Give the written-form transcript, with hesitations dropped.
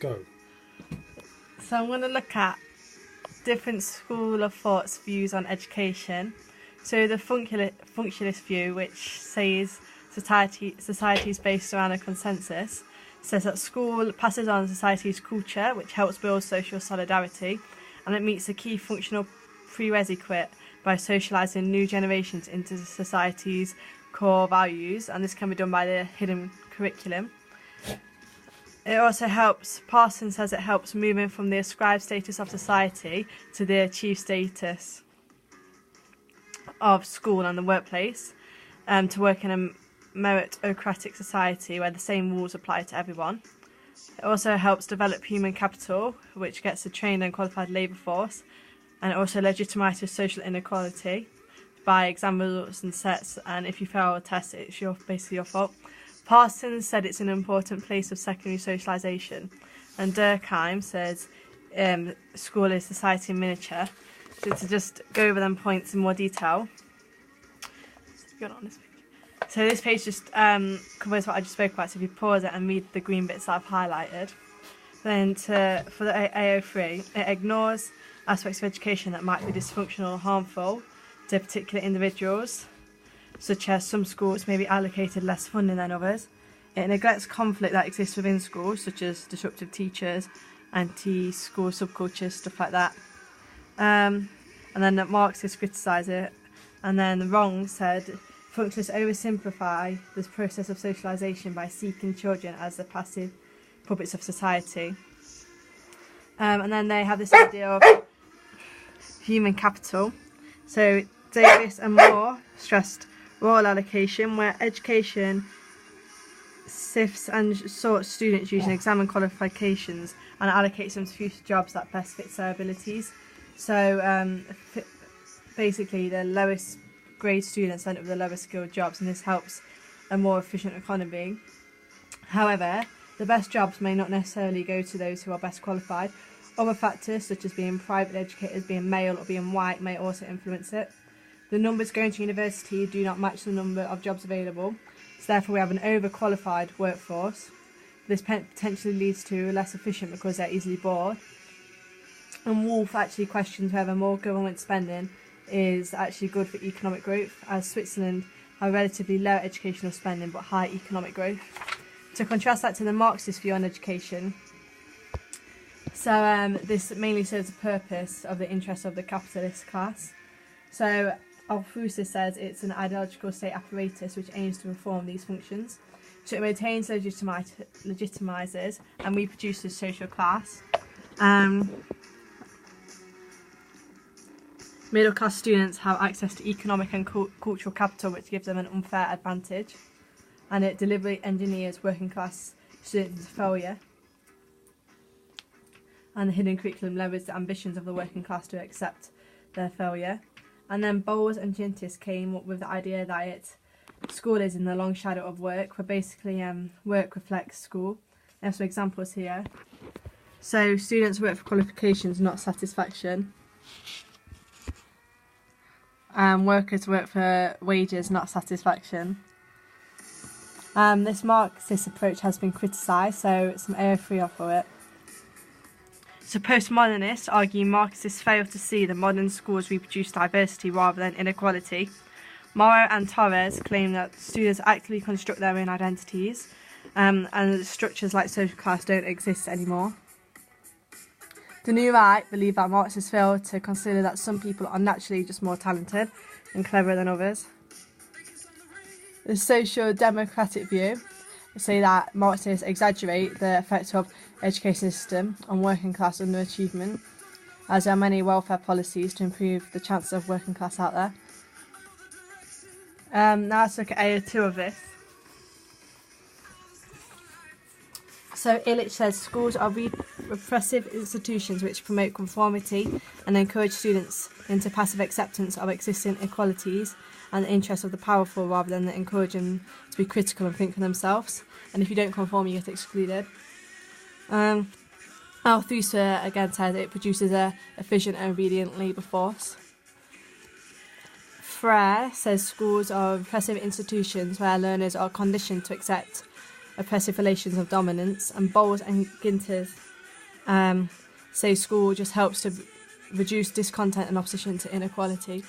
Go. So I'm going to look at different school of thought's views on education. So the functionalist view, which says society is based around a consensus, says that school passes on society's culture, which helps build social solidarity, and it meets a key functional prerequisite by socialising new generations into society's core values, and this can be done by the hidden curriculum. It also helps, Parsons says it helps moving from the ascribed status of society to the achieved status of school and the workplace, to work in a meritocratic society where the same rules apply to everyone. It also helps develop human capital, which gets a trained and qualified labour force, and it also legitimises social inequality by exam results and sets, and if you fail a test, it's basically your fault. Parsons said it's an important place of secondary socialisation, and Durkheim says school is society in miniature. So to just go over them points in more detail. So this page just covers what I just spoke about, so if you pause it and read the green bits that I've highlighted. Then for the AO3, it ignores aspects of education that might be dysfunctional or harmful to particular individuals, such as some schools may be allocated less funding than others. It neglects conflict that exists within schools, such as disruptive teachers, anti-school subcultures, stuff like that. And then the Marxists criticise it. And then the Wrong said, functionalists oversimplify this process of socialisation by seeking children as the passive puppets of society. And then they have this idea of human capital. So Davis and Moore stressed role allocation, where education sifts and sorts students using exam and qualifications and allocates them to future jobs that best fit their abilities. So basically the lowest grade students end up with the lowest skilled jobs, and this helps a more efficient economy. However, the best jobs may not necessarily go to those who are best qualified. Other factors, such as being private educators, being male or being white, may also influence it. The numbers going to university do not match the number of jobs available, so therefore we have an overqualified workforce. This potentially leads to less efficient because they're easily bored. And Wolf actually questions whether more government spending is actually good for economic growth, as Switzerland have relatively low educational spending but high economic growth. To contrast that to the Marxist view on education, so this mainly serves the purpose of the interests of the capitalist class. So Althusser says it's an ideological state apparatus which aims to reform these functions. So it maintains, legitimises and reproduces social class. Middle class students have access to economic and cultural capital, which gives them an unfair advantage, and it deliberately engineers working class students into failure. And the hidden curriculum lowers the ambitions of the working class to accept their failure. And then Bowles and Gintis came up with the idea that school is in the long shadow of work, where basically work reflects school. I have some examples here. So students work for qualifications, not satisfaction. Workers work for wages, not satisfaction. This Marxist approach has been criticised, so some AO3 offer it. So postmodernists argue Marxists fail to see that modern schools reproduce diversity rather than inequality. Morrow and Torres claim that students actively construct their own identities, and structures like social class don't exist anymore. The New Right believe that Marxists fail to consider that some people are naturally just more talented and cleverer than others. The social democratic view say that Marxists exaggerate the effect of education system on working class underachievement, as there are many welfare policies to improve the chances of working class out there. Now let's look at AO2 of this. So Illich says schools are repressive institutions which promote conformity and encourage students into passive acceptance of existing inequalities and the interests of the powerful rather than encourage them to be critical and think for themselves. And if you don't conform, you get excluded. Althusser again says it produces a efficient and obedient labour force. Frere says schools are repressive institutions where learners are conditioned to accept oppressive relations of dominance, and Bowles and Gintis Safe School just helps to reduce discontent and opposition to inequality.